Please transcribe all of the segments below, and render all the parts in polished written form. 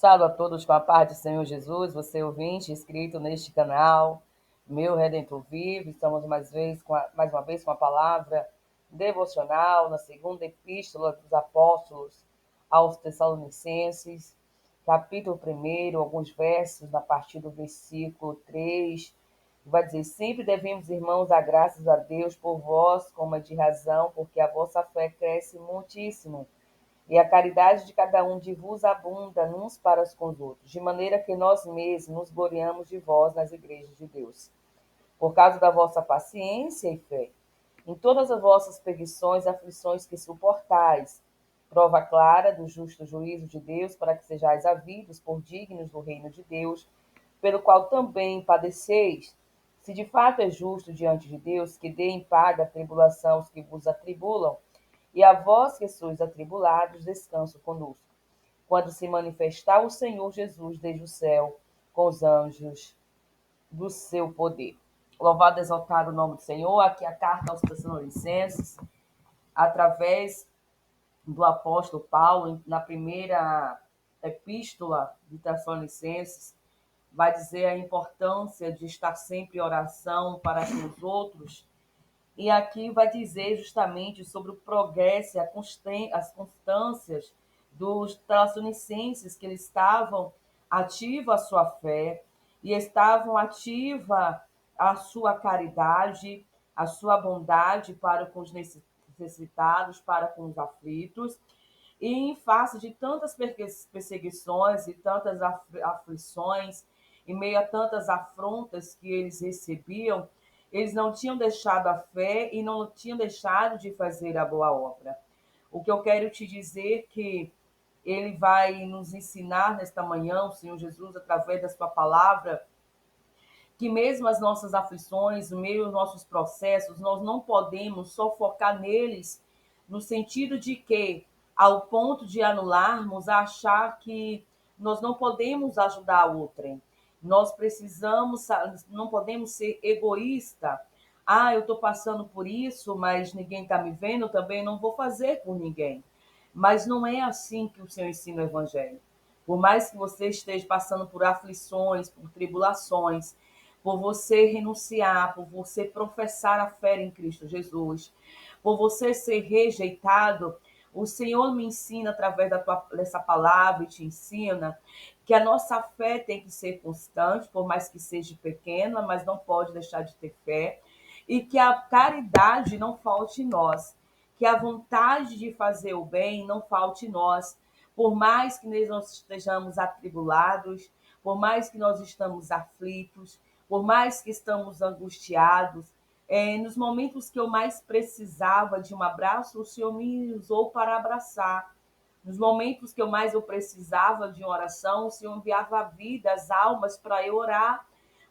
Saúdo a todos com a paz do Senhor Jesus, você ouvinte, inscrito neste canal, meu Redentor vivo. Estamos mais uma vez com a palavra devocional na segunda epístola dos apóstolos aos Tessalonicenses, capítulo 1, alguns versos, a partir do versículo 3, vai dizer: sempre devemos, irmãos, dar graças a Deus por vós, como é de razão, porque a vossa fé cresce muitíssimo e a caridade de cada um de vos abunda uns para com os outros, de maneira que nós mesmos nos gloriamos de vós nas igrejas de Deus, por causa da vossa paciência e fé, em todas as vossas perseguições e aflições que suportais, prova clara do justo juízo de Deus, para que sejais havidos por dignos do reino de Deus, pelo qual também padeceis, se de fato é justo diante de Deus, que dê em paga a tribulação aos que vos atribulam, e a vós que sois atribulados, descanso conosco, quando se manifestar o Senhor Jesus desde o céu, com os anjos do seu poder. Louvado e exaltado o nome do Senhor. Aqui a carta aos Tessalonicenses, através do apóstolo Paulo, na primeira epístola de Tessalonicenses, vai dizer a importância de estar sempre em oração para com os outros. E aqui vai dizer justamente sobre o progresso, as constâncias dos Tessalonicenses, que eles estavam ativos a sua fé e estavam ativa a sua caridade, a sua bondade para com os necessitados, para com os aflitos. E em face de tantas perseguições e tantas aflições, em meio a tantas afrontas que eles recebiam, eles não tinham deixado a fé e não tinham deixado de fazer a boa obra. O que eu quero te dizer que ele vai nos ensinar nesta manhã, o Senhor Jesus, através da sua palavra, que mesmo as nossas aflições, o meio dos nossos processos, nós não podemos só focar neles, no sentido de que, ao ponto de anularmos, achar que nós não podemos ajudar a outrem. Nós precisamos, não podemos ser egoísta. Ah, eu estou passando por isso, mas ninguém está me vendo, eu também não vou fazer por ninguém. Mas não é assim que o Senhor ensina o Evangelho. Por mais que você esteja passando por aflições, por tribulações, por você renunciar, por você professar a fé em Cristo Jesus, por você ser rejeitado, o Senhor me ensina através dessa palavra e te ensina que a nossa fé tem que ser constante, por mais que seja pequena, mas não pode deixar de ter fé, e que a caridade não falte em nós, que a vontade de fazer o bem não falte em nós, por mais que nós estejamos atribulados, por mais que nós estamos aflitos, por mais que estamos angustiados, nos momentos que eu mais precisava de um abraço, o Senhor me usou para abraçar. Nos momentos que eu precisava de uma oração, o Senhor enviava a vida, as almas para eu orar,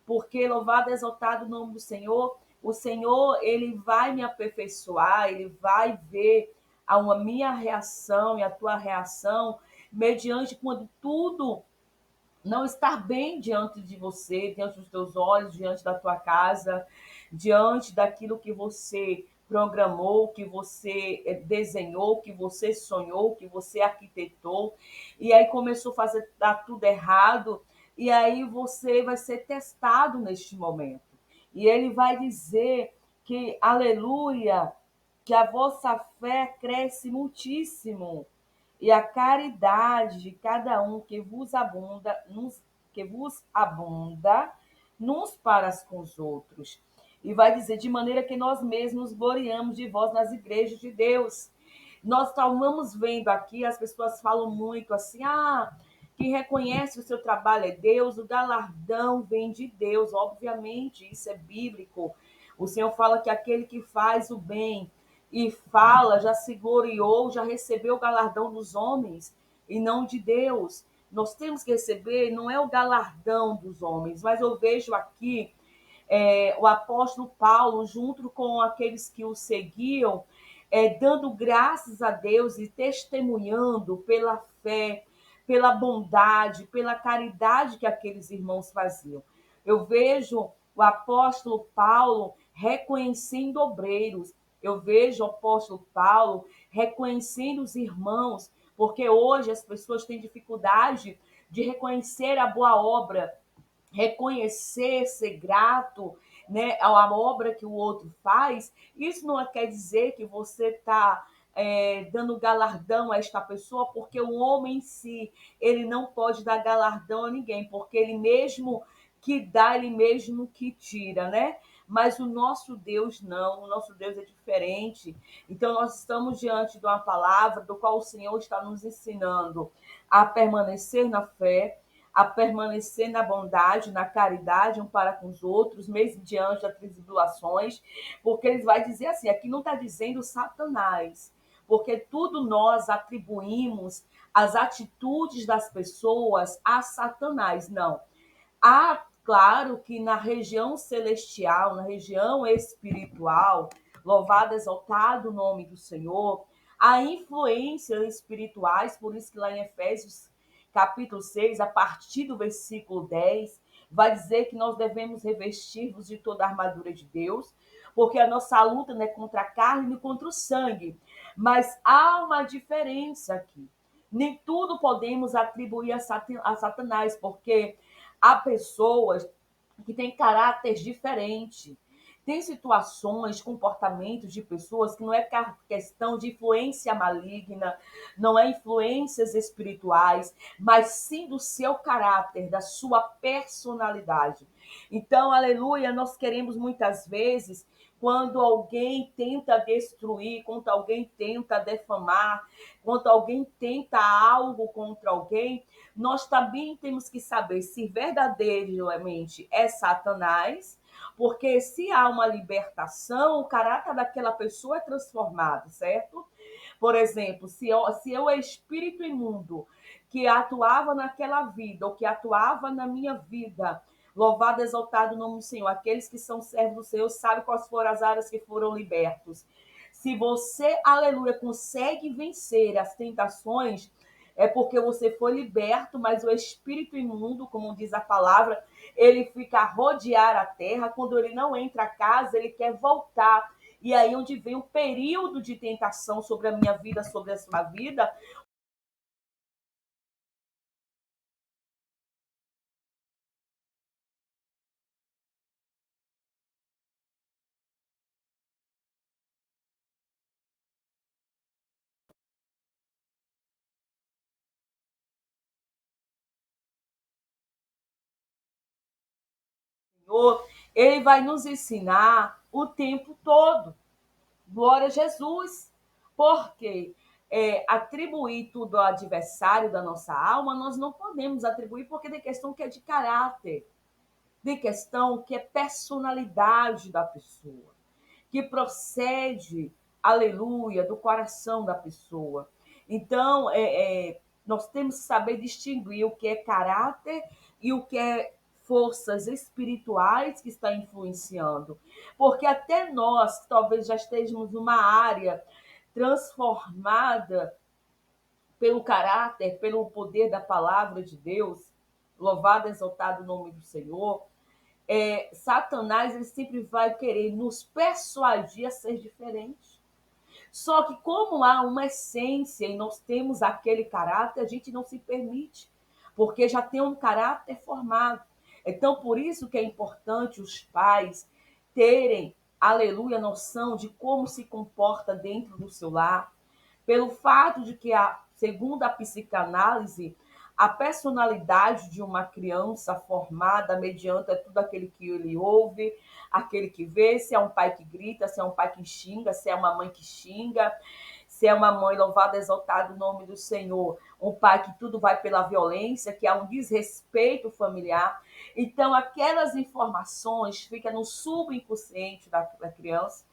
porque louvado e exaltado o nome do Senhor, o Senhor, ele vai me aperfeiçoar, ele vai ver a minha reação e a tua reação, mediante quando tudo não estar bem diante de você, diante dos teus olhos, diante da tua casa, diante daquilo que você programou, que você desenhou, que você sonhou, que você arquitetou, e aí começou a fazer dar tudo errado, e aí você vai ser testado neste momento. E ele vai dizer que, aleluia, que a vossa fé cresce muitíssimo e a caridade de cada um que vos abunda nos para com os outros. E vai dizer, de maneira que nós mesmos gloriamos de vós nas igrejas de Deus. Nós estamos vendo aqui, as pessoas falam muito assim, quem reconhece o seu trabalho é Deus, o galardão vem de Deus, obviamente, isso é bíblico. O Senhor fala que aquele que faz o bem e fala, já se gloriou, já recebeu o galardão dos homens e não de Deus. Nós temos que receber, não é o galardão dos homens, mas eu vejo aqui o apóstolo Paulo, junto com aqueles que o seguiam, dando graças a Deus e testemunhando pela fé, pela bondade, pela caridade que aqueles irmãos faziam. Eu vejo o apóstolo Paulo reconhecendo obreiros, eu vejo o apóstolo Paulo reconhecendo os irmãos, porque hoje as pessoas têm dificuldade de reconhecer a boa obra, reconhecer, ser grato, né, à obra que o outro faz, isso não quer dizer que você está dando galardão a esta pessoa, porque o homem em si, ele não pode dar galardão a ninguém, porque ele mesmo que dá, ele mesmo que tira, né? Mas o nosso Deus não, o nosso Deus é diferente. Então nós estamos diante de uma palavra do qual o Senhor está nos ensinando a permanecer na fé, a permanecer na bondade, na caridade um para com os outros, mesmo diante das tribulações, porque ele vai dizer assim, aqui não está dizendo Satanás, porque tudo nós atribuímos as atitudes das pessoas a Satanás, não. Há, claro, que na região celestial, na região espiritual, louvado, exaltado o nome do Senhor, há influências espirituais, por isso que lá em Efésios capítulo 6, a partir do versículo 10, vai dizer que nós devemos revestir-nos de toda a armadura de Deus, porque a nossa luta não é contra a carne nem contra o sangue, mas há uma diferença aqui. Nem tudo podemos atribuir a Satanás, porque há pessoas que têm caráter diferente. Tem situações, comportamentos de pessoas que não é questão de influência maligna, não é influências espirituais, mas sim do seu caráter, da sua personalidade. Então, aleluia, nós queremos muitas vezes, quando alguém tenta destruir, quando alguém tenta defamar, quando alguém tenta algo contra alguém, nós também temos que saber se verdadeiramente é Satanás, porque se há uma libertação, o caráter daquela pessoa é transformado, certo? Por exemplo, se eu é espírito imundo que atuava naquela vida, ou que atuava na minha vida, louvado, exaltado o nome do Senhor, aqueles que são servos do Senhor sabem quais foram as áreas que foram libertos. Se você, aleluia, consegue vencer as tentações, é porque você foi liberto, mas o espírito imundo, como diz a palavra, ele fica a rodear a terra. Quando ele não entra a casa, ele quer voltar. E aí onde vem o período de tentação sobre a minha vida, sobre a sua vida, Senhor, ele vai nos ensinar o tempo todo. Glória a Jesus. Porque atribuir tudo ao adversário da nossa alma, nós não podemos atribuir, porque tem questão que é de caráter, tem questão que é personalidade da pessoa, que procede, aleluia, do coração da pessoa. Então, nós temos que saber distinguir o que é caráter e o que é forças espirituais que está influenciando. Porque até nós, talvez já estejamos numa área transformada pelo caráter, pelo poder da palavra de Deus, louvado, exaltado o nome do Senhor, Satanás ele sempre vai querer nos persuadir a ser diferente. Só que como há uma essência e nós temos aquele caráter, a gente não se permite, porque já tem um caráter formado. Então, por isso que é importante os pais terem, aleluia, noção de como se comporta dentro do seu lar, pelo fato de que, segundo a psicanálise, a personalidade de uma criança formada mediante tudo aquele que ele ouve, aquele que vê, se é um pai que grita, se é um pai que xinga, se é uma mãe que xinga, se é uma mãe, louvada, exaltado o nome do Senhor, um pai que tudo vai pela violência, que há um desrespeito familiar. Então, aquelas informações ficam no subconsciente da criança,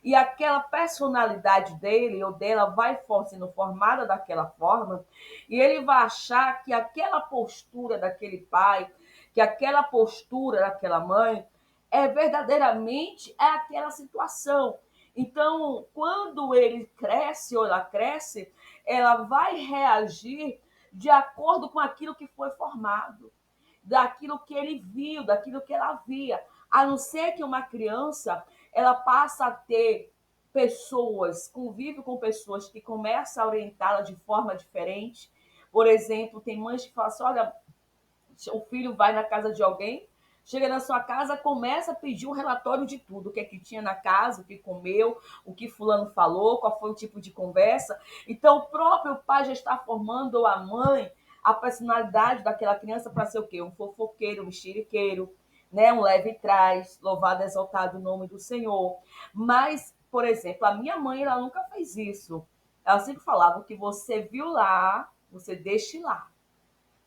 e aquela personalidade dele ou dela vai sendo formada daquela forma, e ele vai achar que aquela postura daquele pai, que aquela postura daquela mãe é verdadeiramente aquela situação. Então, quando ele cresce ou ela cresce, ela vai reagir de acordo com aquilo que foi formado, daquilo que ele viu, daquilo que ela via. A não ser que uma criança ela passa a ter pessoas, convive com pessoas que começam a orientá-la de forma diferente, Por exemplo, tem mães que falam assim: olha, o filho vai na casa de alguém, chega na sua casa, começa a pedir um relatório de tudo, o que é que tinha na casa, o que comeu, o que fulano falou, qual foi o tipo de conversa. Então, o próprio pai já está formando, ou a mãe, a personalidade daquela criança para ser o quê? Um fofoqueiro, um mexeriqueiro, né? Um leve e trás, louvado, exaltado o nome do Senhor. Mas, por exemplo, a minha mãe, ela nunca fez isso. Ela sempre falava: o que você viu lá, você deixe lá.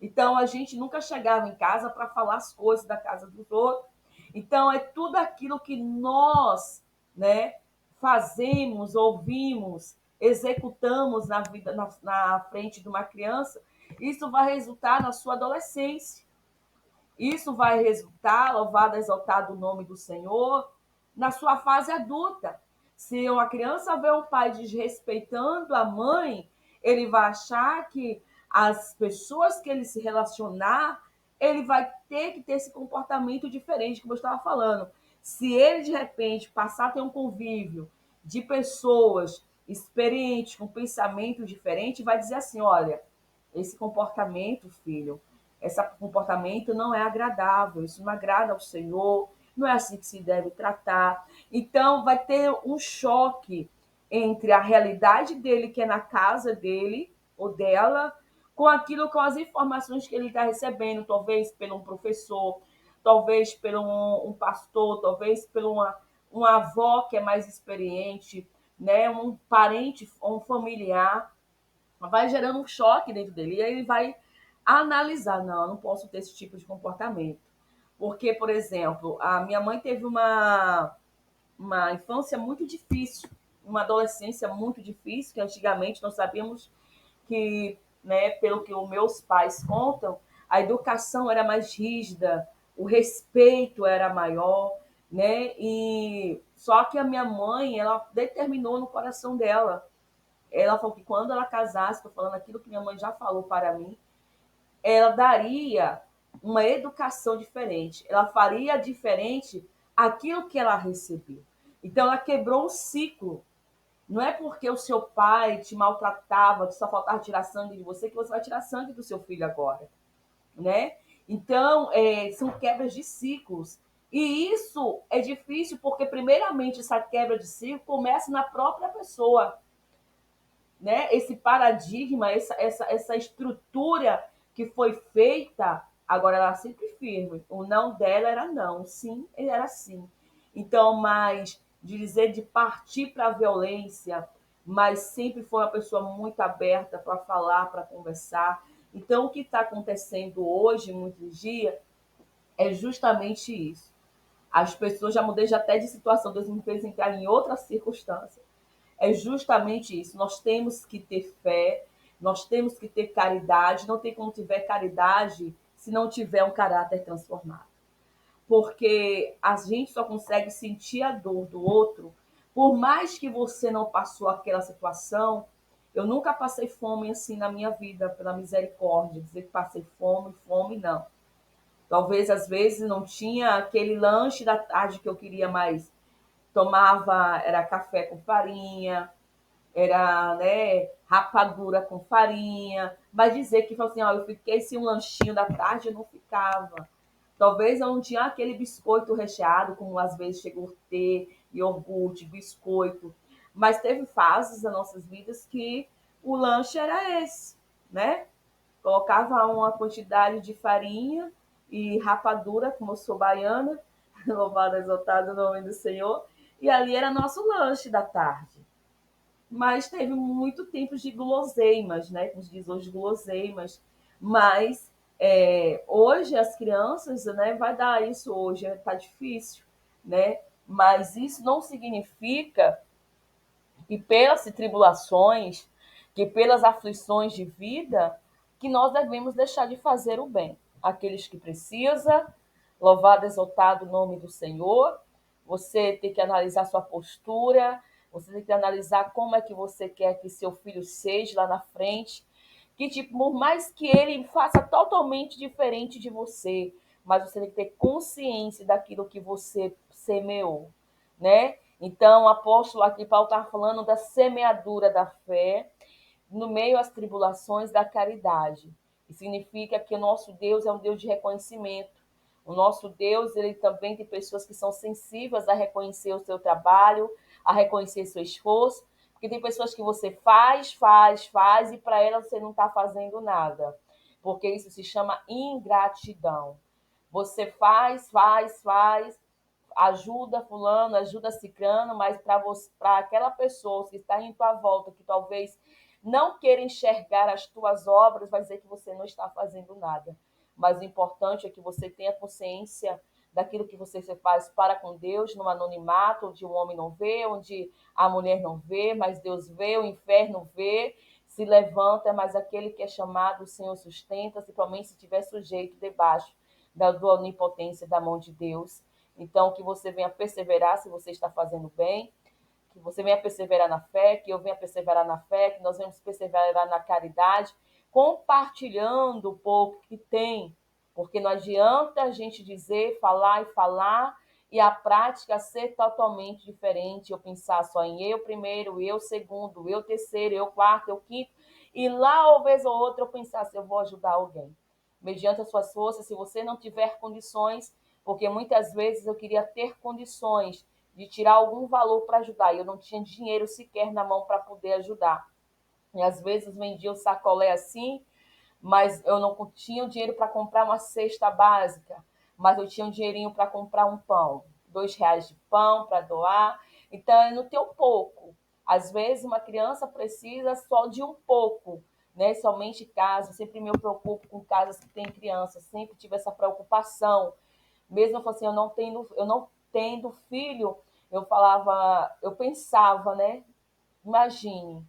Então a gente nunca chegava em casa para falar as coisas da casa dos outros. Então é tudo aquilo que nós, né, fazemos, ouvimos, executamos na vida, na frente de uma criança, isso vai resultar na sua adolescência. Isso vai resultar, louvado, exaltado o nome do Senhor, na sua fase adulta. Se uma criança vê um pai desrespeitando a mãe, ele vai achar que as pessoas que ele se relacionar, ele vai ter que ter esse comportamento diferente, como eu estava falando. Se ele, de repente, passar a ter um convívio de pessoas experientes, com pensamento diferente, vai dizer assim: olha, esse comportamento, filho, esse comportamento não é agradável, isso não agrada ao Senhor, não é assim que se deve tratar. Então, vai ter um choque entre a realidade dele, que é na casa dele ou dela, com aquilo, com as informações que ele está recebendo, talvez pelo um professor, talvez pelo um pastor, talvez pela uma avó que é mais experiente, né? Um parente, um familiar, vai gerando um choque dentro dele. E aí ele vai analisar: não, eu não posso ter esse tipo de comportamento. Porque, por exemplo, a minha mãe teve uma infância muito difícil, uma adolescência muito difícil, que antigamente nós sabíamos que, né, pelo que os meus pais contam, a educação era mais rígida, o respeito era maior, né? E só que a minha mãe, ela determinou no coração dela, ela falou que quando ela casasse, estou falando aquilo que minha mãe já falou para mim, ela daria uma educação diferente, ela faria diferente aquilo que ela recebeu. Então ela quebrou um ciclo. Não é porque o seu pai te maltratava, que só faltava tirar sangue de você, que você vai tirar sangue do seu filho agora, né? Então, são quebras de ciclos. E isso é difícil porque, primeiramente, essa quebra de ciclo começa na própria pessoa, né? Esse paradigma, essa estrutura que foi feita, agora ela é sempre firme. O não dela era não, o sim era sim. Então, mas de dizer de partir para a violência, mas sempre foi uma pessoa muito aberta para falar, para conversar. Então, o que está acontecendo hoje, muitos dias, é justamente isso. As pessoas, já mudei já até de situação, Deus me fez entrar em outra circunstância, é justamente isso. Nós temos que ter fé, nós temos que ter caridade. Não tem como tiver caridade se não tiver um caráter transformado. Porque a gente só consegue sentir a dor do outro, por mais que você não passou aquela situação. Eu nunca passei fome assim na minha vida, pela misericórdia, dizer que passei fome, fome não. Talvez às vezes não tinha aquele lanche da tarde que eu queria mais. Tomava, era café com farinha, era, né, rapadura com farinha, mas dizer que assim, ó, eu fiquei sem um lanchinho da tarde, eu não ficava. Talvez eu não tinha aquele biscoito recheado, como às vezes chegou a ter, iogurte, biscoito, mas teve fases das nossas vidas que o lanche era esse, né? Colocava uma quantidade de farinha e rapadura, como eu sou baiana, louvado, exaltado o nome do Senhor, e ali era nosso lanche da tarde. Mas teve muito tempo de guloseimas, né? Como diz hoje, guloseimas. Mas hoje as crianças, né? Vai dar isso hoje, tá difícil, né? Mas isso não significa que pelas tribulações, que pelas aflições de vida, que nós devemos deixar de fazer o bem. Aqueles que precisam, louvado, exaltado o nome do Senhor. Você tem que analisar sua postura, você tem que analisar como é que você quer que seu filho seja lá na frente. Que, tipo, por mais que ele faça totalmente diferente de você, mas você tem que ter consciência daquilo que você semeou, né? Então, o apóstolo aqui, Paulo está falando da semeadura da fé, no meio às tribulações da caridade. E significa que o nosso Deus é um Deus de reconhecimento. O nosso Deus, ele também tem pessoas que são sensíveis a reconhecer o seu trabalho, a reconhecer seu esforço, porque tem pessoas que você faz, e para elas você não está fazendo nada. Porque isso se chama ingratidão. Você faz, ajuda fulano, ajuda cicrano, mas para aquela pessoa que está em tua volta, que talvez não queira enxergar as tuas obras, vai dizer que você não está fazendo nada. Mas o importante é que você tenha consciência daquilo que você faz para com Deus, no anonimato, onde o homem não vê, onde a mulher não vê, mas Deus vê, o inferno vê, se levanta, mas aquele que é chamado, o Senhor sustenta, principalmente se estiver sujeito debaixo da onipotência da mão de Deus. Então, que você venha perseverar se você está fazendo bem, que você venha perseverar na fé, que eu venha perseverar na fé, que nós venhamos perseverar na caridade, compartilhando o pouco que tem, porque não adianta a gente dizer, falar, e a prática ser totalmente diferente. Eu pensar só em eu primeiro, eu segundo, eu terceiro, eu quarto, eu quinto, e lá, uma vez ou outra, eu pensar se eu vou ajudar alguém. Mediante as suas forças, se você não tiver condições, porque muitas vezes eu queria ter condições de tirar algum valor para ajudar, e eu não tinha dinheiro sequer na mão para poder ajudar. E às vezes vendia o sacolé assim, mas eu não tinha o dinheiro para comprar uma cesta básica, mas eu tinha um dinheirinho para comprar um pão, R$ 2 de pão para doar. Então, é no teu pouco. Às vezes, uma criança precisa só de um pouco, né? Somente casa. Sempre me preocupo com casas que têm crianças, sempre tive essa preocupação. Mesmo assim, eu não tendo filho, eu pensava, né? Imagine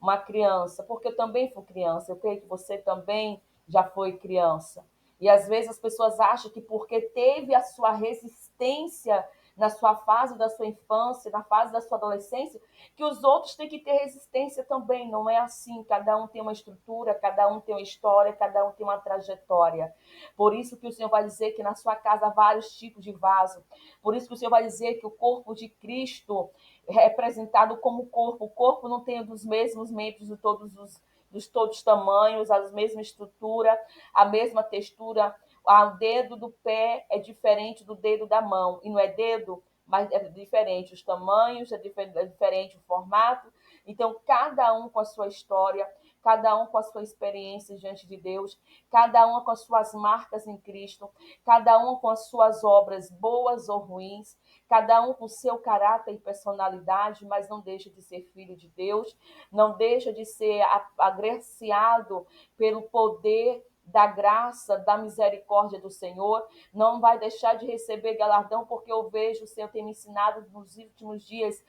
uma criança, porque eu também fui criança, eu creio que você também já foi criança. E às vezes as pessoas acham que porque teve a sua resistência na sua fase da sua infância, na fase da sua adolescência, que os outros têm que ter resistência também. Não é assim. Cada um tem uma estrutura, cada um tem uma história, cada um tem uma trajetória. Por isso que o Senhor vai dizer que na sua casa há vários tipos de vaso. Por isso que o Senhor vai dizer que o corpo de Cristo representado como corpo. O corpo não tem os mesmos membros de todos os tamanhos, a mesma estrutura, a mesma textura. O dedo do pé é diferente do dedo da mão. E não é dedo, mas é diferente. Os tamanhos, é diferente o formato. Então, cada um com a sua história, cada um com a sua experiência diante de Deus, cada um com as suas marcas em Cristo, cada um com as suas obras boas ou ruins, cada um com o seu caráter e personalidade, mas não deixa de ser filho de Deus, não deixa de ser agraciado pelo poder da graça, da misericórdia do Senhor, não vai deixar de receber galardão, porque eu vejo, o Senhor tem me ensinado nos últimos dias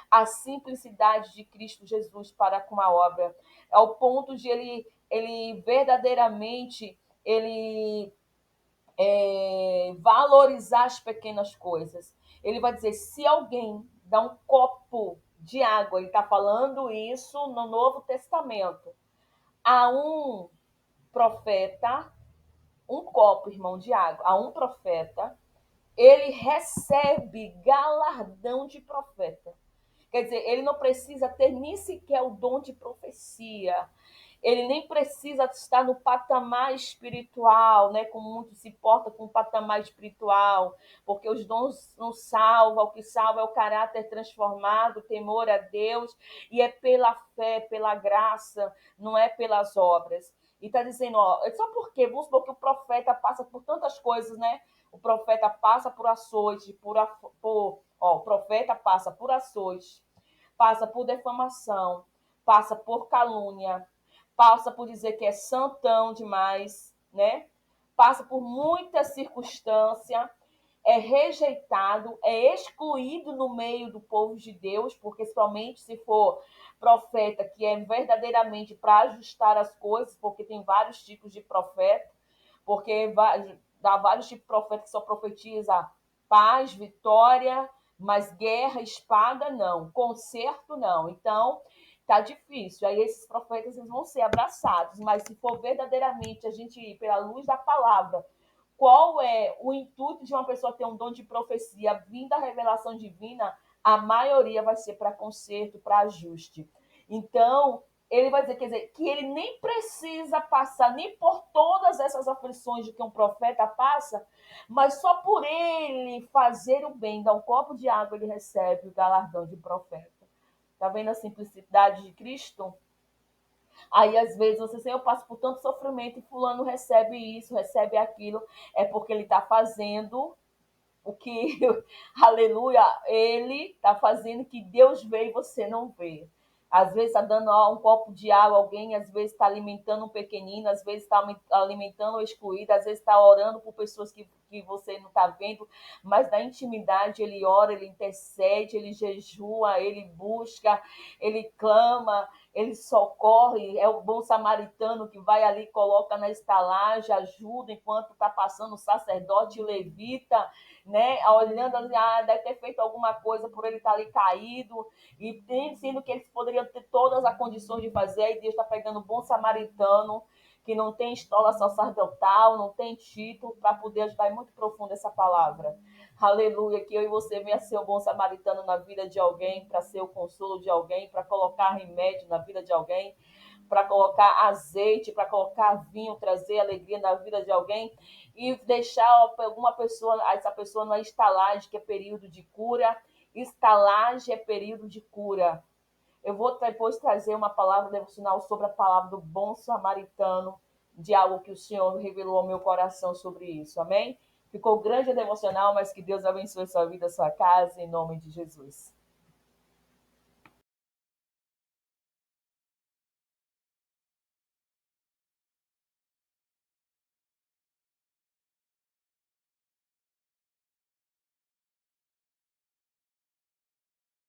a simplicidade de Cristo Jesus para com a obra, ao ponto de ele verdadeiramente, ele valorizar as pequenas coisas. Ele vai dizer, se alguém dá um copo de água, ele está falando isso no Novo Testamento, a um profeta, um copo, irmão, de água, a um profeta, ele recebe galardão de profeta. Quer dizer, ele não precisa ter nem sequer o dom de profecia. Ele nem precisa estar no patamar espiritual, né? Como muito se porta com o patamar espiritual, porque os dons não salvam, o que salva é o caráter transformado, o temor a Deus, e é pela fé, pela graça, não é pelas obras. E está dizendo, ó, só porque, vamos supor que o profeta passa por tantas coisas, né? O profeta passa por açoite, o profeta passa por açoite, passa por defamação, passa por calúnia, passa por dizer que é santão demais, né? Passa por muita circunstância, é rejeitado, é excluído no meio do povo de Deus, porque somente se for profeta que é verdadeiramente para ajustar as coisas, porque tem vários tipos de profeta, porque dá vários tipos de profeta que só profetiza paz, vitória, mas guerra, espada, não. Conserto, não. Então, tá difícil. Aí esses profetas eles vão ser abraçados, mas se for verdadeiramente a gente ir pela luz da palavra, qual é o intuito de uma pessoa ter um dom de profecia vindo da revelação divina, a maioria vai ser para conserto, para ajuste. Então, ele vai dizer, quer dizer, que ele nem precisa passar nem por todas essas aflições de que um profeta passa, mas só por ele fazer o bem, dar um copo de água, ele recebe o galardão de profeta. Tá vendo a simplicidade de Cristo? Aí, às vezes, você assim, eu passo por tanto sofrimento e fulano recebe isso, recebe aquilo, é porque ele está fazendo o que, aleluia, ele está fazendo que Deus vê e você não vê. Às vezes está dando um copo de água a alguém, às vezes está alimentando um pequenino, às vezes está alimentando o excluído, às vezes está orando por pessoas que você não está vendo, mas na intimidade ele ora, ele intercede, ele jejua, ele busca, ele clama, ele socorre, é o bom samaritano que vai ali, coloca na estalagem, ajuda enquanto está passando o sacerdote e o levita, né? Olhando ali, deve ter feito alguma coisa por ele estar ali caído, e sendo que eles poderiam ter todas as condições de fazer, e Deus está pegando um bom samaritano, que não tem estola sacerdotal, não tem título, para poder ajudar. É muito profunda essa palavra. Aleluia, que eu e você venha ser um bom samaritano na vida de alguém, para ser o consolo de alguém, para colocar remédio na vida de alguém, para colocar azeite, para colocar vinho, trazer alegria na vida de alguém e deixar alguma pessoa, essa pessoa na estalagem, que é período de cura. Estalagem é período de cura. Eu vou depois trazer uma palavra devocional sobre a palavra do bom samaritano, de algo que o Senhor revelou ao meu coração sobre isso. Amém? Ficou grande a devocional, mas que Deus abençoe sua vida, sua casa, em nome de Jesus.